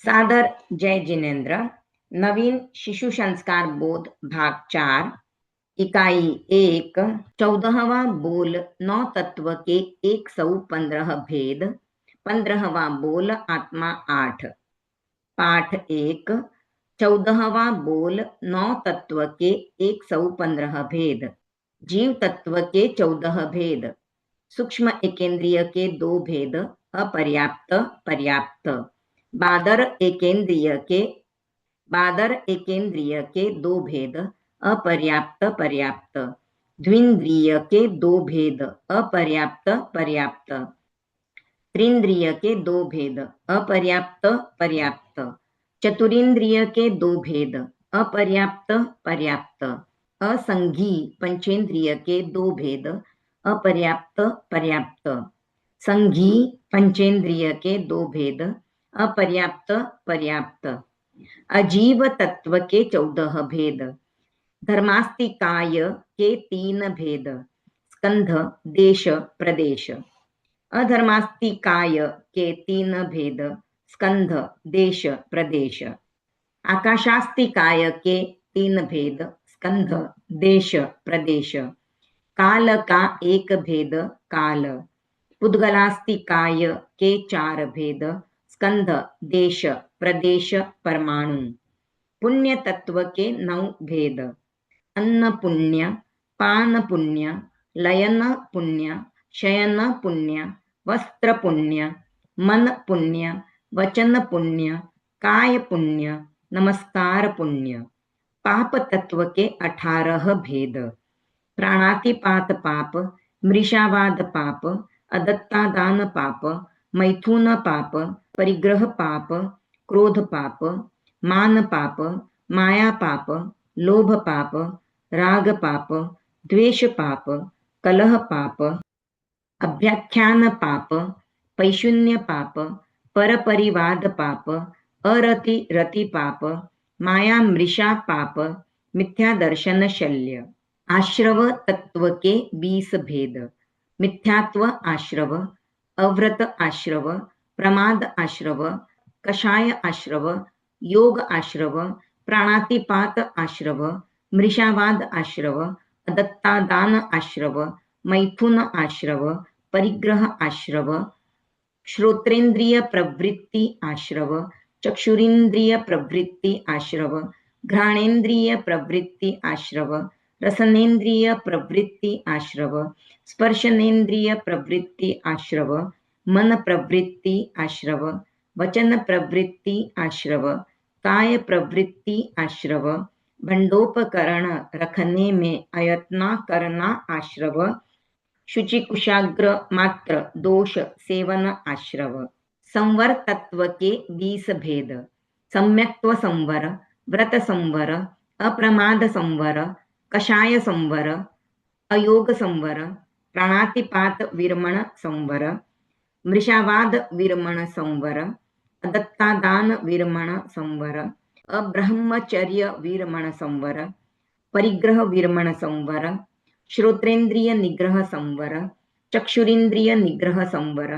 सादर जय जिनेन्द्र। नवीन शिशु संस्कार बोध भाग 4 इकाई 1 14वां बोल 9 तत्व के 115 भेद 15वां बोल आत्मा 8 पाठ 1 14वां बोल 9 तत्व के 115 भेद जीव तत्व के 14 भेद सूक्ष्म एकेंद्रिय के 2 भेद अपर्याप्त पर्याप्त बादर एकेंद्रिय के 2 भेद अपर्याप्त पर्याप्त द्विंद्रिय के 2 भेद अपर्याप्त पर्याप्त त्रिंद्रिय के 2 भेद अपर्याप्त पर्याप्त चतुरिंद्रिय के 2 भेद अपर्याप्त पर्याप्त असंघी पंचेंद्रिय के 2 भेद अपर्याप्त पर्याप्त संघी पंचेंद्रिय के 2 भेद अपर्याप्त पर्याप्त अजीव तत्व के 14 भेद धर्मास्तिकाय के 3 भेद स्कंध देश प्रदेश अधर्मास्तिकाय के 3 भेद स्कंध देश प्रदेश आकाशास्तिकाय के 3 भेद स्कंध देश प्रदेश काल का 1 भेद काल पुद्गलास्तिकाय के 4 भेद स्कंध देश प्रदेश परमाणु पुण्य तत्व के 9 भेद अन्न पुण्य पान पुण्य लयन पुण्य शयन पुण्य वस्त्र पुण्य मन पुण्य वचन पुण्य काय पुण्य नमस्कार पुण्य पाप तत्व के 18 भेद प्राणातिपात पाप मृषावाद पाप अदत्तादान पाप मैथुन पाप परिग्रह पाप क्रोध पाप मान पाप माया पाप लोभ पाप राग पाप द्वेष पाप कलह पाप अभ्याख्यान पाप पैशून्य पाप परपरिवाद पाप अरति रति पाप माया मृषा पाप मिथ्या दर्शन शल्य आश्रव तत्व के 20 भेद मिथ्यात्व आश्रव अव्रत आश्रव प्रमाद आश्रव कषाय आश्रव योग आश्रव प्राणातिपात आश्रव मृषावाद आश्रव अदत्तादान आश्रव मैथुन आश्रव परिग्रह आश्रव श्रोत्रेंद्रिय प्रवृत्ति आश्रव चक्षुरिंद्रिय प्रवृत्ति आश्रव घ्राणेन्द्रिय प्रवृत्ति आश्रव रसनेन्द्रिय प्रवृत्ति आश्रव स्पर्शनेन्द्रिय प्रवृत्ति आश्रव मन प्रवृत्ति आश्रव वचन प्रवृत्ति आश्रव काय प्रवृत्ति आश्रव भंडोपकरण रखने में अयत्न करना आश्रव शुचि कुशाग्र मात्र दोष सेवन आश्रव संवर तत्व के 20 भेद सम्यक्त्व संवर व्रत संवर अप्रमाद संवर कषाय संवर अयोग संवर प्राणातिपात विरमण संवर मृषावाद विरमण संवर अदत्तादान विरमण संवर अब्रह्मचर्य विरमण संवर परिग्रह विरमण संवर श्रोत्रेंद्रिय निग्रह संवर चक्षुरिंद्रिय निग्रह संवर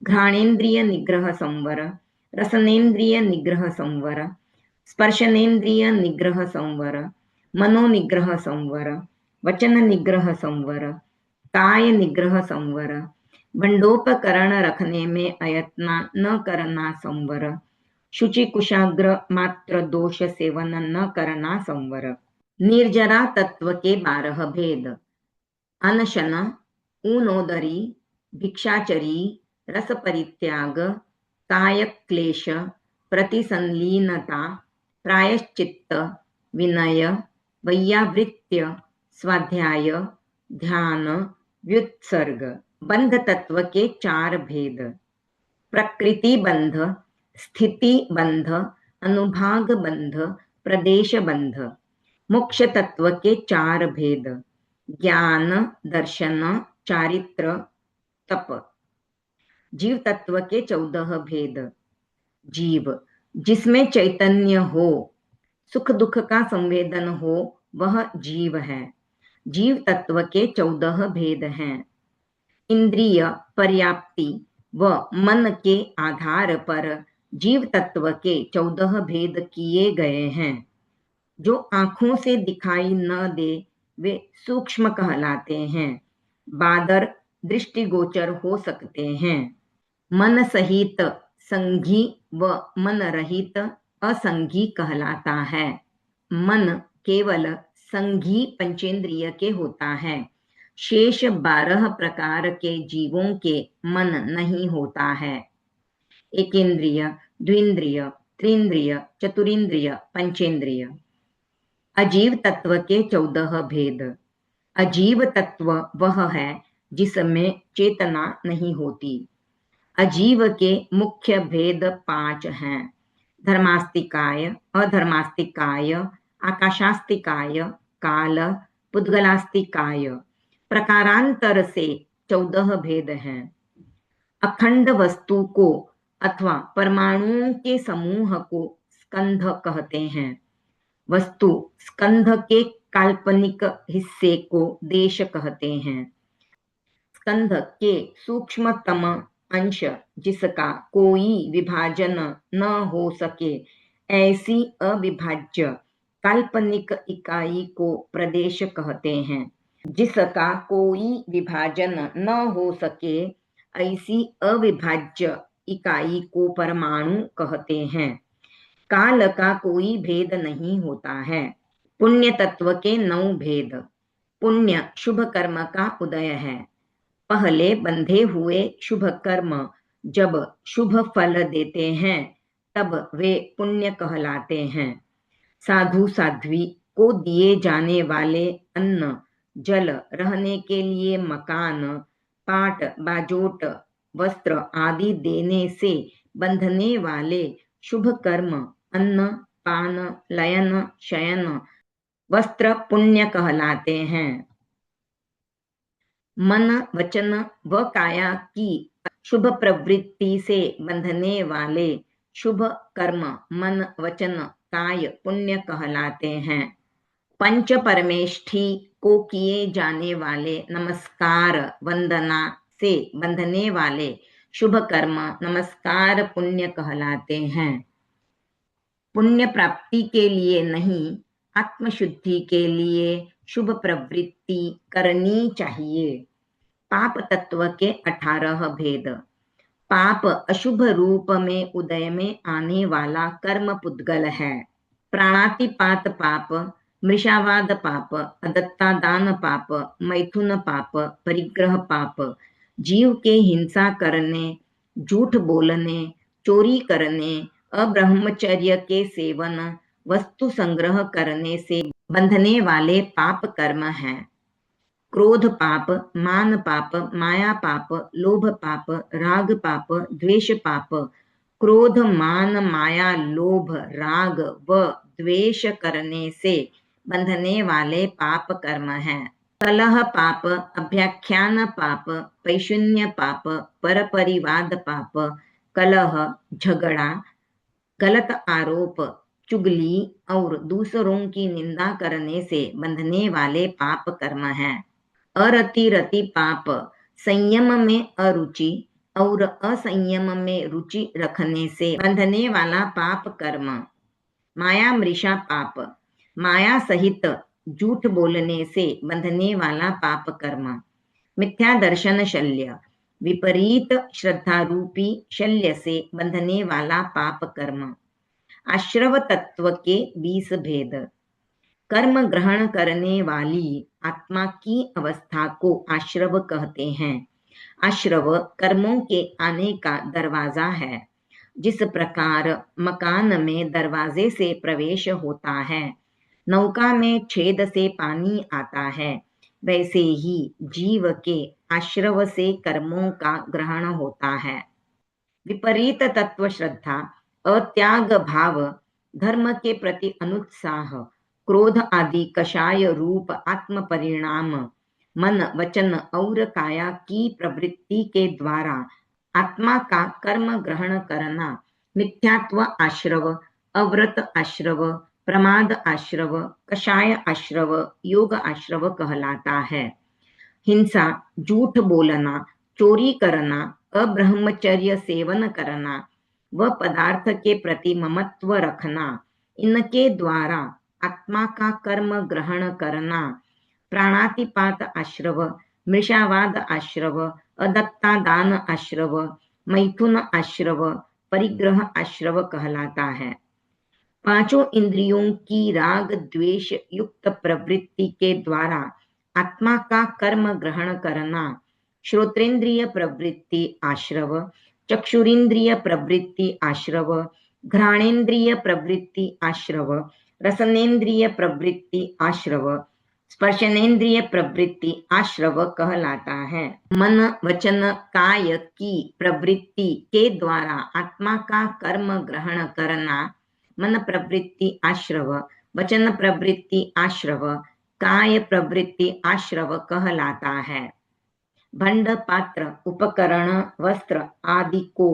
घ्राणेन्द्रिय निग्रह संवर रसनेन्द्रिय निग्रह संवर स्पर्शनेन्द्रिय निग्रह संवर मनोनिग्रह संवर वचन निग्रह संवर काय निग्रह संवर भंडोपकरण रखने में अयत्न न करना संवर शुचि कुशाग्र मात्र दोष सेवन न करना संवर निर्जरा तत्व के 12 भेद अनशन ऊनोदरी भिक्षाचरी रस परित्याग काय क्लेश प्रतिसंलीनता प्रायश्चित्त विनय वैयावृत्य स्वाध्याय ध्यान व्युत्सर्ग बंध तत्व के 4 भेद प्रकृति बंध स्थिति बंध अनुभाग बंध प्रदेश बंध मोक्ष तत्व के 4 भेद ज्ञान दर्शन चारित्र तप जीव तत्व के 14 भेद जीव जिसमें चैतन्य हो सुख दुख का संवेदन हो वह जीव है। जीव तत्व के 14 भेद हैं। इंद्रिय पर्याप्ति व मन के आधार पर जीव तत्व के 14 भेद किए गए हैं। जो आंखों से दिखाई न दे वे सूक्ष्म कहलाते हैं। बादर दृष्टिगोचर हो सकते हैं। मन सहित संघी व मन रहित असंघी कहलाता है। मन केवल संघी पंचेंद्रिय के होता है। शेष 12 प्रकार के जीवों के मन नहीं होता है। एकेंद्रिय, द्विंद्रिय, त्रिंद्रिय, चतुरिंद्रिय, पंचेंद्रिय। अजीव तत्व के 14 भेद। अजीव तत्व वह है जिसमें चेतना नहीं होती। अजीव के मुख्य भेद 5 हैं। धर्मास्तिकाय, अधर्मास्तिकाय, आकाशास्तिकाय, काल, पुद्गलास्तिकाय। प्रकारांतर से 14 भेद हैं। अखंड वस्तु को अथवा परमाणुओं के समूह को स्कंध कहते हैं। वस्तु स्कंध के काल्पनिक हिस्से को देश कहते हैं। स्कंध के सूक्ष्मतम अंश जिसका कोई विभाजन न हो सके ऐसी अविभाज्य काल्पनिक इकाई को प्रदेश कहते हैं। जिसका कोई विभाजन न हो सके ऐसी अविभाज्य इकाई को परमाणु कहते हैं। काल का कोई भेद नहीं होता है। पुण्य तत्व के 9 भेद। पुण्य शुभ कर्म का उदय है। पहले बंधे हुए शुभ कर्म जब शुभ फल देते हैं तब वे पुण्य कहलाते हैं। साधु साध्वी को दिए जाने वाले अन्न, जल, रहने के लिए मकान, पाट, बाजोट, वस्त्र आदि देने से बंधने वाले शुभ कर्म अन्न, पान, लयन, शयन, वस्त्र पुण्य कहलाते हैं। मन, वचन व काया की शुभ प्रवृत्ति से बंधने वाले शुभ कर्म मन, वचन, काय पुण्य कहलाते हैं। पंच परमेष्ठी को किए जाने वाले नमस्कार वंदना से बंधने वाले शुभ कर्म नमस्कार पुण्य कहलाते हैं। पुण्य प्राप्ति के लिए नहीं, आत्मशुद्धि के लिए शुभ प्रवृत्ति करनी चाहिए। पाप तत्व के 18 भेद। पाप अशुभ रूप में उदय में आने वाला कर्म पुद्गल है। प्राणातिपात पाप, मृषावाद पाप, अदत्तादान पाप, मैथुन पाप, परिग्रह पाप, जीव के हिंसा करने, झूठ बोलने, चोरी करने, अब्रह्मचर्य के सेवन, वस्तु संग्रह करने से बंधने वाले पाप कर्म हैं। क्रोध पाप, मान पाप, माया पाप, लोभ पाप, राग पाप, द्वेष पाप। क्रोध, मान, माया, लोभ, राग व द्वेष करने से बंधने वाले पाप कर्म हैं। कलह पाप, अभ्याख्यान पाप, पैशून्य पाप, परपरिवाद पाप, कलह, झगड़ा, गलत आरोप, चुगली और दूसरों की निंदा करने से बंधने वाले पाप कर्म हैं। अरति रति पाप, संयम में अरुचि और असंयम में रुचि रखने से बंधने वाला पाप कर्म। माया मृषा पाप, माया सहित झूठ बोलने से बंधने वाला पाप कर्म। मिथ्या दर्शन शल्य, विपरीत श्रद्धा रूपी शल्य से बंधने वाला पाप कर्म। आश्रव तत्व के 20 भेद। कर्म ग्रहण करने वाली आत्मा की अवस्था को आश्रव कहते हैं। आश्रव कर्मों के आने का दरवाजा है। जिस प्रकार मकान में दरवाजे से प्रवेश होता है, नौका में छेद से पानी आता है, वैसे ही जीव के आश्रव से कर्मों का ग्रहण होता है। विपरीत तत्व श्रद्धा, अत्याग भाव, धर्म के प्रति अनुत्साह, क्रोध आदि कषाय रूप आत्म परिणाम मन, वचन और काया की प्रवृत्ति के द्वारा आत्मा का कर्म ग्रहण करना मिथ्यात्व आश्रव, अव्रत आश्रव, प्रमाद आश्रव, कषाय आश्रव, योग आश्रव कहलाता है। हिंसा, झूठ बोलना, चोरी करना, अब्रह्मचर्य सेवन करना, व पदार्थ के प्रति ममत्व रखना, इनके द्वारा आत्मा का कर्म ग्रहण करना, प्राणातिपात आश्रव, मृषावाद आश्रव, अदत्ता दान आश्रव, मैथुन आश्रव, परिग्रह आश्रव कहलाता है। पांचों इंद्रियों की राग द्वेष युक्त प्रवृत्ति के द्वारा आत्मा का कर्म ग्रहण करना, श्रोत्रेंद्रिय प्रवृत्ति आश्रव, चक्षुरिंद्रिय प्रवृत्ति आश्रव, घ्राणेन्द्रिय प्रवृत्ति आश्रव, रसनेन्द्रिय प्रवृत्ति आश्रव, स्पर्शनेन्द्रिय प्रवृत्ति आश्रव कहलाता है। मन वचन काय की प्रवृत्ति के द्वारा आत्मा का कर्म ग्रहण करना, मन प्रवृत्ति आश्रव, वचन प्रवृत्ति आश्रव, काय प्रवृत्ति आश्रव कहलाता है। भंड पात्र उपकरण वस्त्र आदि को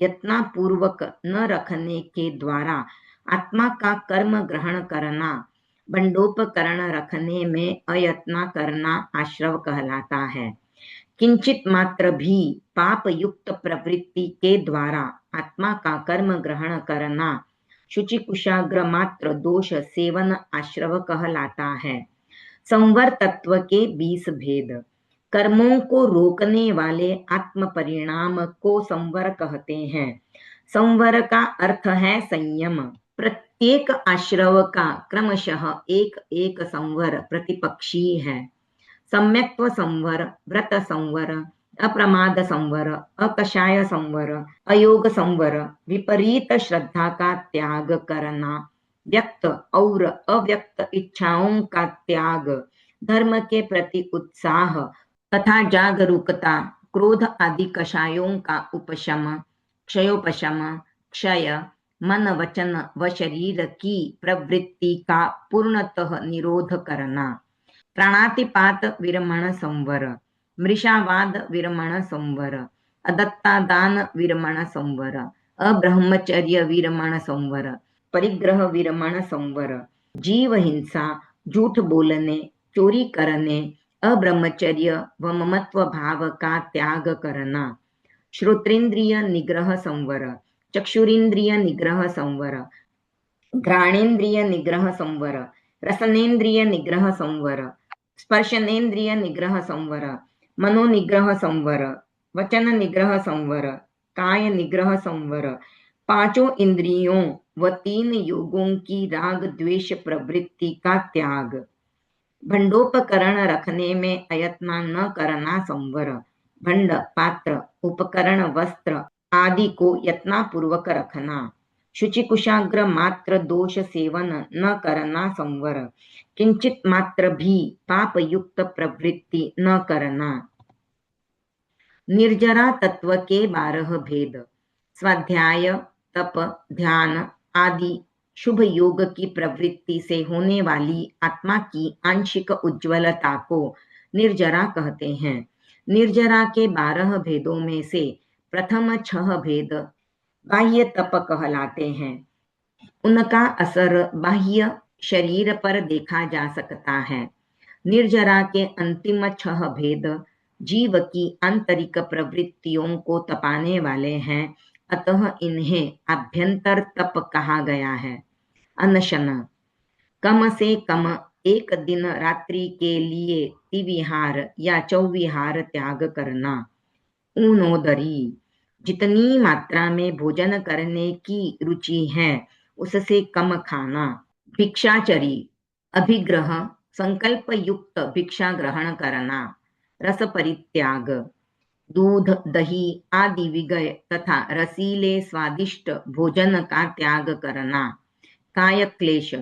यत्नपूर्वक न रखने के द्वारा आत्मा का कर्म ग्रहण करना, भंडोपकरण रखने में अयत्न करना आश्रव कहलाता है। किंचित मात्र भी पाप युक्त प्रवृत्ति के द्वारा आत्मा का कर्म ग्रहण करना, शुचि कुशाग्र मात्र दोष सेवन आश्रव कहलाता है। संवर तत्व के 20 भेद। कर्मों को रोकने वाले आत्म परिणाम को संवर कहते हैं। संवर का अर्थ है संयम। प्रत्येक आश्रव का क्रमशः एक एक संवर प्रतिपक्षी है। सम्यक्त्व संवर, व्रत संवर, अप्रमाद संवर, अकषाय संवर, अयोग संवर, विपरीत श्रद्धा का त्याग करना, व्यक्त और अव्यक्त इच्छाओं का त्याग, धर्म के प्रति उत्साह तथा जागरूकता, क्रोध आदि कषायों का उपशम, क्षयोपशम, क्षय, मन वचन व शरीर की प्रवृत्ति का पूर्णतः निरोध करना, प्राणातिपात विरमण संवर, मृषावाद विरमण संवर, अदत्ता दान विरमण संवर, अब्रह्मचर्य विरमण संवर, परिग्रह विरमण संवर, जीव हिंसा, झूठ बोलने, चोरी करने, अब्रह्मचर्य व ममत्व भाव का त्याग करना, श्रोत्रेंद्रिय निग्रह संवर, चक्षुरिंद्रिय निग्रह संवर, घ्राणेन्द्रिय निग्रह संवर, रसनेन्द्रिय निग्रह संवर, स्पर्शनेन्द्रिय निग्रह संवर, मनोनिग्रह संवर, वचन निग्रह संवर, काय निग्रह संवर, पांचों इंद्रियों व 3 योगों की राग द्वेष प्रवृत्ति का त्याग, भंडोपकरण रखने में अयत्न न करना संवर, भंड पात्र उपकरण वस्त्र आदि को यत्नपूर्वक रखना, शुचि कुशाग्र मात्र दोष सेवन न करना संवर, किंचित मात्र भी पाप युक्त प्रवृत्ति न करना। निर्जरा तत्व के 12 भेद। स्वाध्याय, तप, ध्यान आदि शुभ योग की प्रवृत्ति से होने वाली आत्मा की आंशिक उज्ज्वलता को निर्जरा कहते हैं। निर्जरा के 12 भेदों में से प्रथम 6 भेद बाह्य तप कहलाते हैं। उनका असर बाह्य शरीर पर देखा जा सकता है। निर्जरा के अंतिम 6 भेद जीव की आंतरिक प्रवृत्तियों को तपाने वाले हैं, अतः इन्हें आभ्यंतर तप कहा गया है। अनशन, कम से कम एक दिन रात्रि के लिए तिविहार या चौविहार त्याग करना। ऊनोदरी, जितनी मात्रा में भोजन करने की रुचि है उससे कम खाना। भिक्षाचरी, अभिग्रह, संकल्प युक्त भिक्षा ग्रहण करना। रस परित्याग, दूध दही आदि विगय तथा रसीले स्वादिष्ट भोजन का त्याग करना। काय क्लेश,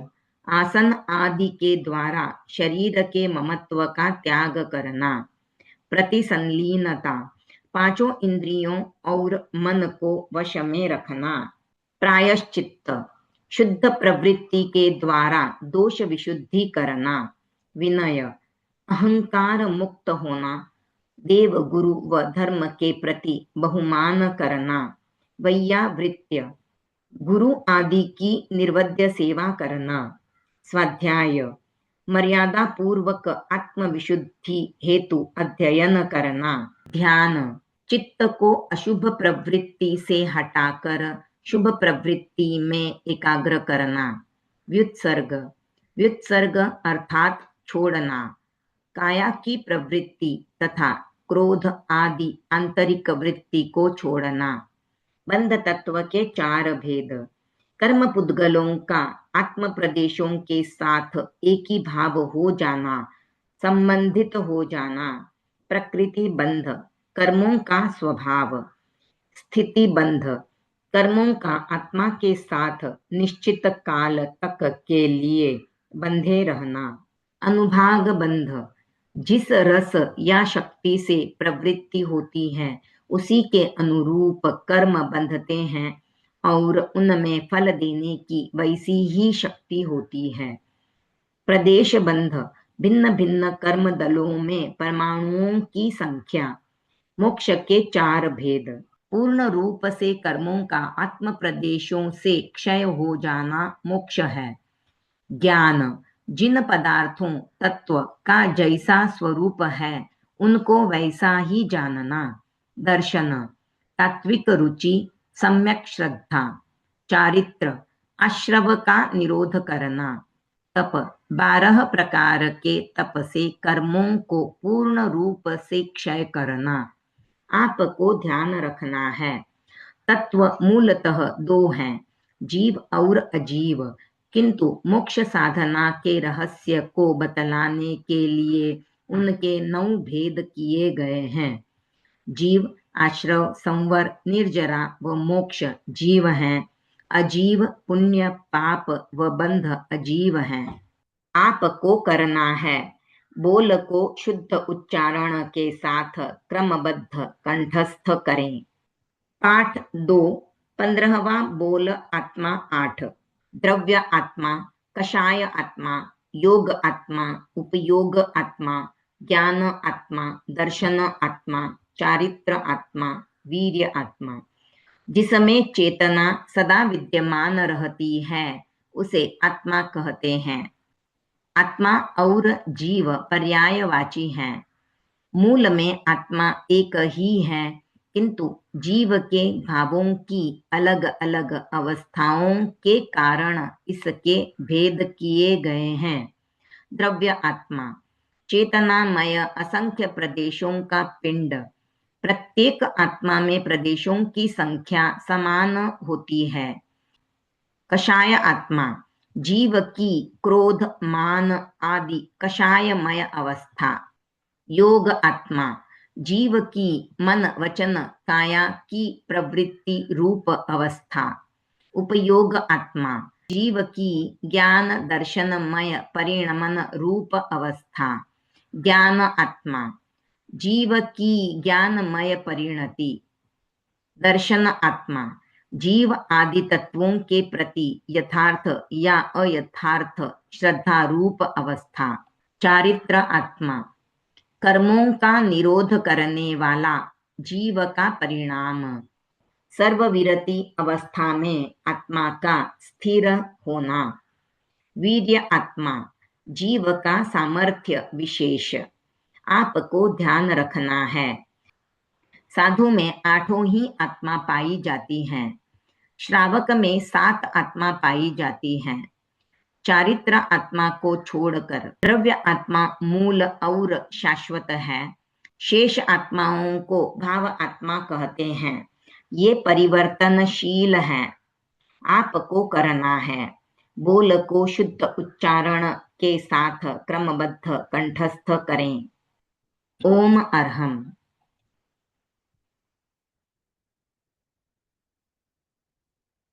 आसन आदि के द्वारा शरीर के ममत्व का त्याग करना। प्रतिसंलीनता, पांचों इंद्रियों और मन को वश में रखना। प्रायश्चित्त, शुद्ध प्रवृत्ति के द्वारा दोष विशुद्धि करना। विनय, अहंकार मुक्त होना। देव गुरु व धर्म के प्रति बहुमान करना। वैयावृत्य, गुरु आदि की निर्वध्य सेवा करना। स्वाध्याय, मर्यादा पूर्वक आत्मविशुद्धि हेतु अध्ययन करना। ध्यान, चित्त को अशुभ प्रवृत्ति से हटाकर शुभ प्रवृत्ति में एकाग्र करना। व्युत्सर्ग, व्युत्सर्ग अर्थात छोड़ना। काया की प्रवृत्ति तथा क्रोध आदि आंतरिक वृत्ति को छोड़ना। बंध तत्व के 4 भेद। कर्म पुद्गलों का आत्म प्रदेशों के साथ एक ही भाव हो जाना, संबंधित हो जाना। प्रकृति बंध, कर्मों का स्वभाव। स्थिति बंध, कर्मों का आत्मा के साथ निश्चित काल तक के लिए बंधे रहना। अनुभाग बंध, जिस रस या शक्ति से प्रवृत्ति होती है उसी के अनुरूप कर्म बंधते हैं और उनमें फल देने की वैसी ही शक्ति होती है। प्रदेश बंध, भिन्न भिन्न कर्म दलों में परमाणुओं की संख्या। मोक्ष के 4 भेद। पूर्ण रूप से कर्मों का आत्म प्रदेशों से क्षय हो जाना मोक्ष है। ज्ञान, जिन पदार्थों तत्व का जैसा स्वरूप है उनको वैसा ही जानना। दर्शन, तात्विक रुचि, सम्यक श्रद्धा। चारित्र, आश्रव का निरोध करना। तप, 12 प्रकार के तप से कर्मों को पूर्ण रूप से क्षय करना। आपको ध्यान रखना है, तत्व मूलतः 2 हैं, जीव और अजीव, किंतु मोक्ष साधना के रहस्य को बतलाने के लिए उनके 9 भेद किए गए हैं। जीव, आश्रव, संवर, निर्जरा व मोक्ष जीव हैं। अजीव, पुण्य, पाप व बंध अजीव हैं। आपको करना है, बोल को शुद्ध उच्चारण के साथ क्रमबद्ध कंठस्थ करें। पाठ 2, 15वां बोल आत्मा 8। द्रव्य आत्मा, कषाय आत्मा, योग आत्मा, उपयोग आत्मा, ज्ञान आत्मा, दर्शन आत्मा, चारित्र आत्मा, वीर्य आत्मा। जिसमें चेतना सदा विद्यमान रहती है उसे आत्मा कहते हैं। आत्मा और जीव पर्यायवाची हैं। मूल में आत्मा एक ही है, किंतु जीव के भावों की अलग अलग अवस्थाओं के कारण इसके भेद किए गए हैं। द्रव्य आत्मा, चेतनामय असंख्य प्रदेशों का पिंड। प्रत्येक आत्मा में प्रदेशों की संख्या समान होती है। कषाय आत्मा, जीव की क्रोध, मान आदि कषायमय अवस्था। योग आत्मा, जीव की मन, वचन, काया की प्रवृत्ति रूप अवस्था। उपयोग आत्मा, जीव की ज्ञान दर्शनमय परिणमन रूप अवस्था। ज्ञान आत्मा, जीव की ज्ञानमय परिणति। दर्शन आत्मा, जीव आदि तत्वों के प्रति यथार्थ या अयथार्थ श्रद्धा रूप अवस्था। चारित्र आत्मा, कर्मों का निरोध करने वाला जीव का परिणाम। सर्वविरति अवस्था में आत्मा का स्थिर होना। वीर्य आत्मा, जीव का सामर्थ्य विशेष। आपको ध्यान रखना है, साधु में 8 ही आत्मा पाई जाती हैं। श्रावक में 7 आत्मा पाई जाती हैं। चारित्र आत्मा को छोड़कर द्रव्य आत्मा मूल और शाश्वत है। शेष आत्माओं को भाव आत्मा कहते हैं। ये परिवर्तनशील हैं। आपको करना है, बोल को शुद्ध उच्चारण के साथ क्रमबद्ध कंठस्थ करें। ओम अरहम।